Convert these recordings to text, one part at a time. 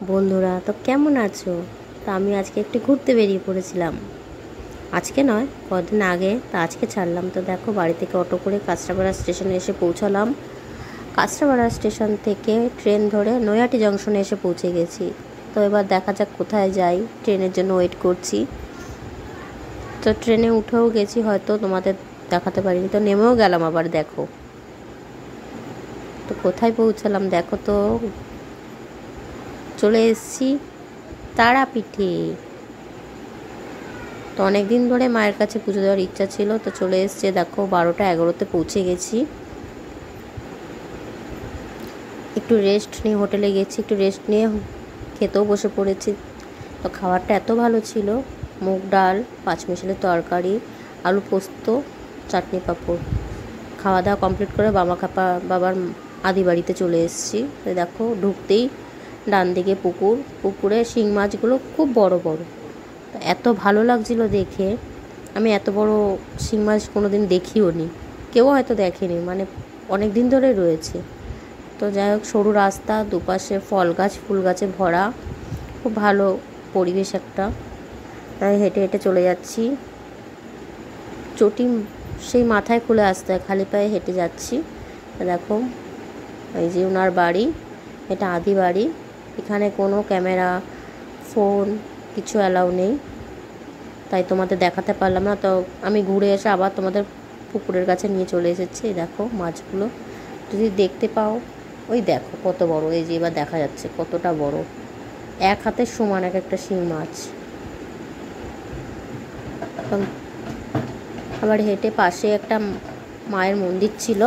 বন্ধুরা তো কেমন আছো? তা আমি আজকে একটু ঘুরতে বেরিয়ে পড়েছিলাম। আজকে নয়, কদিন আগে। তা আজকে ছাড়লাম। তো দেখো, বাড়ি থেকে অটো করে কাঁচরাপাড়া স্টেশনে এসে পৌঁছালাম। কাঁচরাপাড়া স্টেশন থেকে ট্রেন ধরে নৈহাটি জংশনে এসে পৌঁছে গেছি। তো এবার দেখা যাক কোথায় যাই, ট্রেনের জন্য ওয়েট করছি। তো ট্রেনে উঠেও গেছি, হয়তো তোমাদের দেখাতে পারিনি। তো নেমেও গেলাম আবার, দেখো তো কোথায় পৌঁছালাম। দেখো তো, চলে এসেছি তারাপীঠে। তো অনেক দিন ধরে মায়ের কাছে পুজো দেওয়ার ইচ্ছা ছিল, তো চলে এসছে। দেখো 12টা 11তে পৌঁছে গেছি। একটু রেস্ট নিয়ে হোটেলে গেছি, একটু রেস্ট নিয়ে খেতেও বসে পড়েছি। তো খাবারটা এত ভালো ছিল, মুগ ডাল, পাঁচমিশালি তরকারি, আলু পোস্ত, চাটনি পাঁপড়। খাওয়া দাওয়া কমপ্লিট করে বাবার আদি বাড়িতে চলে এসেছি। তো দেখো, ঢুকতেই ডান দিকে পুকুর, পুকুরে শিং মাছগুলো খুব বড় বড়। এত ভালো লাগছিল দেখে। আমি এত বড় শিং মাছ কোনো দিন দেখিও নি, কেউ হয়তো দেখেনি, মানে অনেক দিন ধরে রয়েছে। তো যাই হোক, সরু রাস্তা, দুপাশে ফল গাছ ফুল গাছে ভরা, খুব ভালো পরিবেশ একটা। তাই হেঁটে হেঁটে চলে যাচ্ছি। চটি সেই মাথায় খুলে আসতে হয়, খালি পায়ে হেঁটে যাচ্ছি। দেখো, এই যে ওনার বাড়ি, এটা আদি বাড়ি। এখানে কোনো ক্যামেরা, ফোন কিছু অ্যালাউ নেই, তাই তোমাদের দেখাতে পারলাম না। তো আমি ঘুরে এসে আবার তোমাদের পুকুরের কাছে নিয়ে চলে এসেছি। দেখো মাছগুলো যদি দেখতে পাও, ওই দেখো কত বড়। এই যে এবার দেখা যাচ্ছে কতটা বড়, এক হাতের সমান এক একটা শিং মাছ। আবার হেঁটে পাশে একটা মায়ের মন্দির ছিল,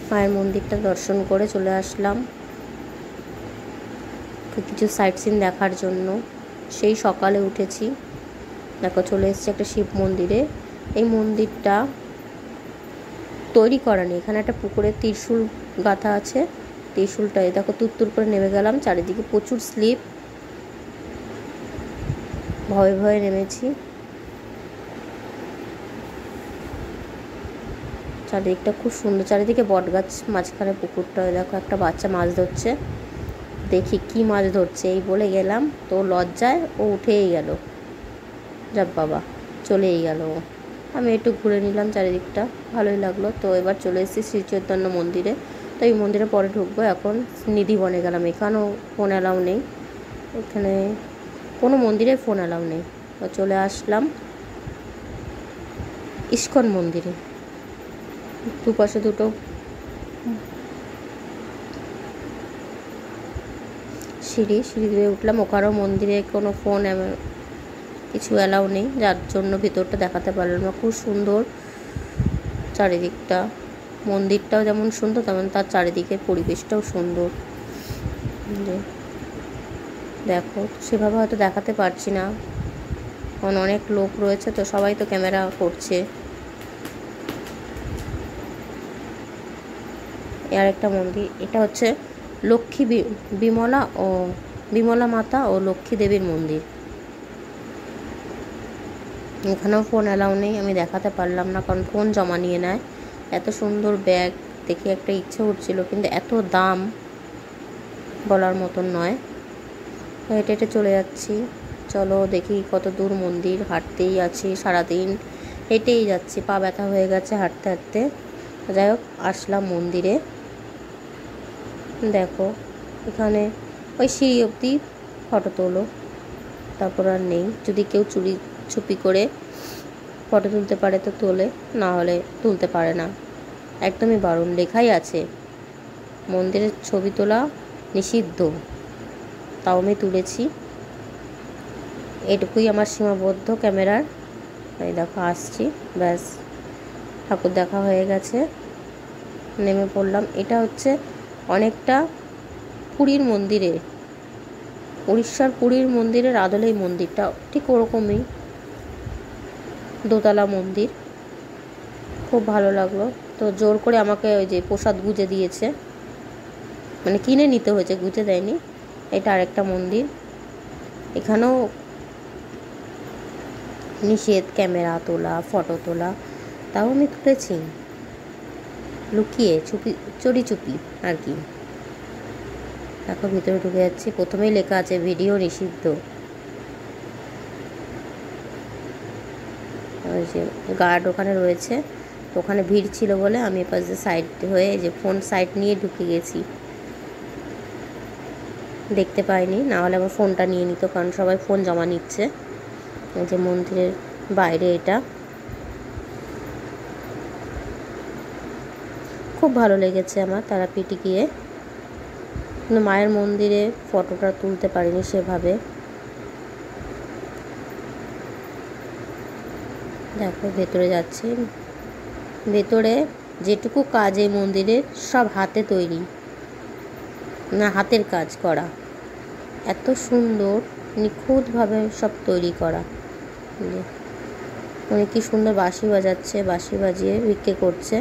মায়ের মন্দিরটা দর্শন করে চলে আসলাম কিছু সাইট সিন দেখার জন্য। সেই সকালে উঠেছি, দেখো চলে এসেছি একটা শিব মন্দিরে। এই মন্দিরটা তৈরি করা নেই, এখানে একটা পুকুরের ত্রিশূল গাঁথা আছে। ত্রিশূলটাই দেখো, তুত্তুর করে নেমে গেলাম। চারিদিকে প্রচুর স্লিপ, ভয়ে ভয়ে নেমেছি। চারিদিকটা খুব সুন্দর, চারিদিকে বট গাছ, মাঝখানে পুকুরটা। দেখো একটা বাচ্চা মাছ ধরছে, দেখি কি মাছ ধরছে। এই বলে গেলাম, তো লজ্জায় ও উঠেই গেল, যাক বাবা, চলেই গেল। আমি একটু ঘুরে নিলাম চারিদিকটা, ভালোই লাগলো। তো এবার চলে এসেছি শ্রী চৈতন্য মন্দিরে। তো এই মন্দিরে পরে ঢুকবো। এখন নিধিবনে গেলাম, এখানেও ফোন অ্যালাউ নেই, এখানে কোনো মন্দিরে ফোন অ্যালাউ নেই। তো চলে আসলাম ইস্কন মন্দিরে। দুপাশে দুটো সিঁড়ি দিয়ে উঠলাম। ওখানেও মন্দিরে কোনো ফোন কিছু অ্যালাউ নেই, যার জন্য ভিতরটা দেখাতে পারলাম না। খুব সুন্দর চারিদিকটা, মন্দিরটাও যেমন সুন্দর তেমন তার চারিদিকের পরিবেশটাও সুন্দর। দেখো সেভাবে হয়তো দেখাতে পারছি না, কারণ অনেক লোক রয়েছে, তো সবাই তো ক্যামেরা করছে। আর একটা মন্দির, এটা হচ্ছে লক্ষ্মী বিমলা মাতা ও লক্ষ্মী দেবীর মন্দির। এখানেও ফোন অ্যালাউ নেই, আমি দেখাতে পারলাম না, কারণ ফোন জমা নিয়ে নেয়। এত সুন্দর ব্যাগ দেখে একটা ইচ্ছে উঠছিল, কিন্তু এত দাম বলার মতন নয়। হেঁটে হেঁটে চলে যাচ্ছি। চলো দেখি কত দূর মন্দির, হাঁটতেই আছি সারাদিন, হেঁটেই যাচ্ছি, পা ব্যথা হয়ে গেছে হাঁটতে হাঁটতে। যাই হোক, আসলাম মন্দিরে। দেখো এখানে ওই সিঁড়ি অবধি ফটো তোলো, তারপর আর নেই। যদি কেউ ছুপি করে ফটো তুলতে পারে তো তোলে, না হলে তুলতে পারে না, একদমই বারণ। লেখাই আছে মন্দিরের ছবি তোলা নিষিদ্ধ, তাও আমি তুলেছি। এটুকুই আমার সীমাবদ্ধ ক্যামেরার। এই দেখো আসছি, ব্যাস ঠাকুর দেখা হয়ে গেছে, নেমে পড়লাম। এটা হচ্ছে অনেকটা পুরীর মন্দিরে, উড়িষ্যার পুরীর মন্দিরের আদলে এই মন্দিরটা ঠিক ওরকমই, দোতলা মন্দির। খুব ভালো লাগলো। তো জোর করে আমাকে ওই যে প্রসাদ গুজে দিয়েছে, মানে কিনে নিতে হয়েছে, গুজে দেয়নি। এটা আরেকটা মন্দির, এখানেও নিষেধ ক্যামেরা তোলা, ফটো তোলা, তাও আমি তুলেছি লুকিয়ে চুপি, চুরি চুপি আর কি। দেখো ভিতরে ঢুকে যাচ্ছি, প্রথমেই লেখা আছে ভিডিও নিষিদ্ধ। ওই যে গার্ড ওখানে রয়েছে, তো ওখানে ভিড় ছিল বলে আমি এপাশ দিয়ে সাইড হয়ে যে ফোন সাইড নিয়ে ঢুকে গেছি, দেখতে পাইনি, না হলে আমার ফোনটা নিয়ে নিত, কারণ সবাই ফোন জমা নিচ্ছে। এই যে মন্দিরের বাইরে এটা খুব ভালো লেগেছে আমার তারাপীঠে গিয়ে, কিন্তু মায়ের মন্দিরে ফটোটা তুলতে পারিনি সেভাবে। দেখো ভেতরে যাচ্ছি, ভেতরে যেটুকু কাজ এই মন্দিরের সব হাতে তৈরি, না হাতের কাজ করা, এত সুন্দর নিখুঁতভাবে সব তৈরি করা। মানে কি সুন্দর বাঁশি বাজাচ্ছে, বাঁশি বাজিয়ে ভিক্ষে করছে,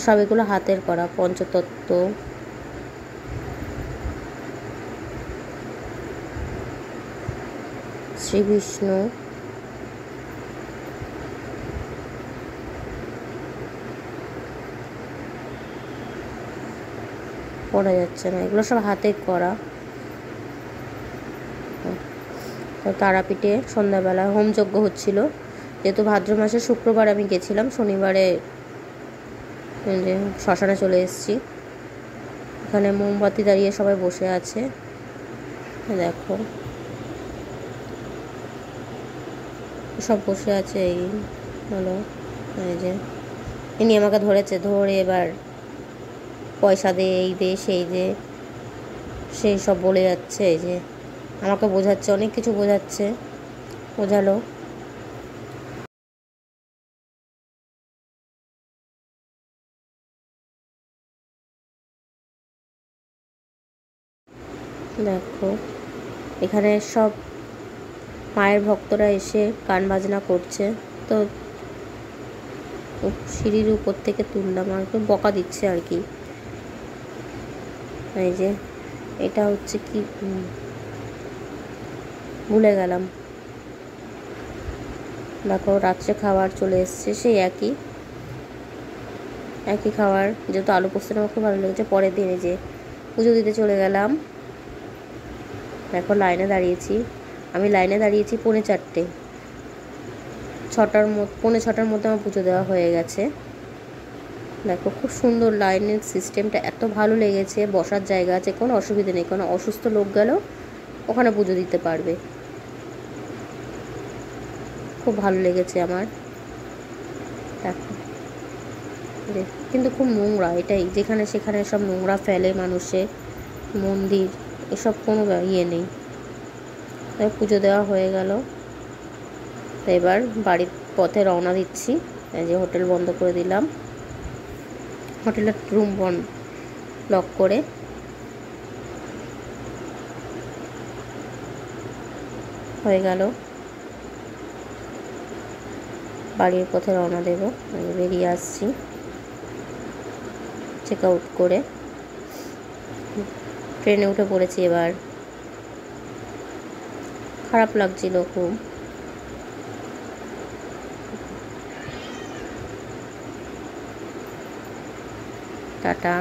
সব এগুলো হাতের করা। পঞ্চতত্ত্ব, শ্রীবিষ্ণু, পড়া যাচ্ছে না, এগুলো সব হাতে করা। তো তারাপীঠে সন্ধ্যাবেলা হোমযজ্ঞ হচ্ছিল, যেহেতু ভাদ্র মাসে শুক্রবার আমি গেছিলাম, শনিবারে শ্মশানে চলে এসেছি। এখানে মোমবাতি দাঁড়িয়ে সবাই বসে আছে, দেখো সব বসে আছে। এই হলো, এই যে ইনি আমাকে ধরেছে, ধরে এবার পয়সা দে, এই দে, সেই দে, সেই সব বলে যাচ্ছে। এই যে আমাকে বোঝাচ্ছে, অনেক কিছু বোঝাচ্ছে, বোঝালো। দেখো এখানে সব মায়ের ভক্তরা এসে গান বাজনা করছে, তো সিঁড়ির উপর থেকে তুললাম, আর কি বকা দিচ্ছে আর কি। এই যে এটা হচ্ছে কি ভুলে গেলাম। দেখো রাত্রে খাবার চলে এসছে, সেই একই খাবার, যেহেতু আলু পোস্তটা আমার খুব ভালো লেগেছে। পরের দিনে যে পুজো দিতে চলে গেলাম, দেখো লাইনে দাঁড়িয়েছি, আমি লাইনে দাঁড়িয়েছি 4:45, 6টার মধ্যে আমার পুজো দেওয়া হয়ে গেছে। দেখো খুব সুন্দর লাইনের সিস্টেমটা, এত ভালো লেগেছে, বসার জায়গা আছে, কোনো অসুবিধা নেই, কোনো অসুস্থ লোক গেলেও ওখানে পুজো দিতে পারবে, খুব ভালো লেগেছে আমার। দেখো কিন্তু খুব নোংরা, এটাই, যেখানে সেখানে সব নোংরা ফেলে মানুষে, মন্দির এসব কোনো ইয়ে নেই। পুজো দেওয়া হয়ে গেল, তো এবার বাড়ির পথে রওনা দিচ্ছি। এই যে হোটেল বন্ধ করে দিলাম, হোটেলের রুম বন্ধ লক করে। হয়ে গেল, বাড়ির পথে রওনা দেব। আমি বেরিয়ে আসছি চেক আউট করে, ট্রেনে উঠে পড়েছি। এবার খারাপ লাগছিল খুব, টাটা।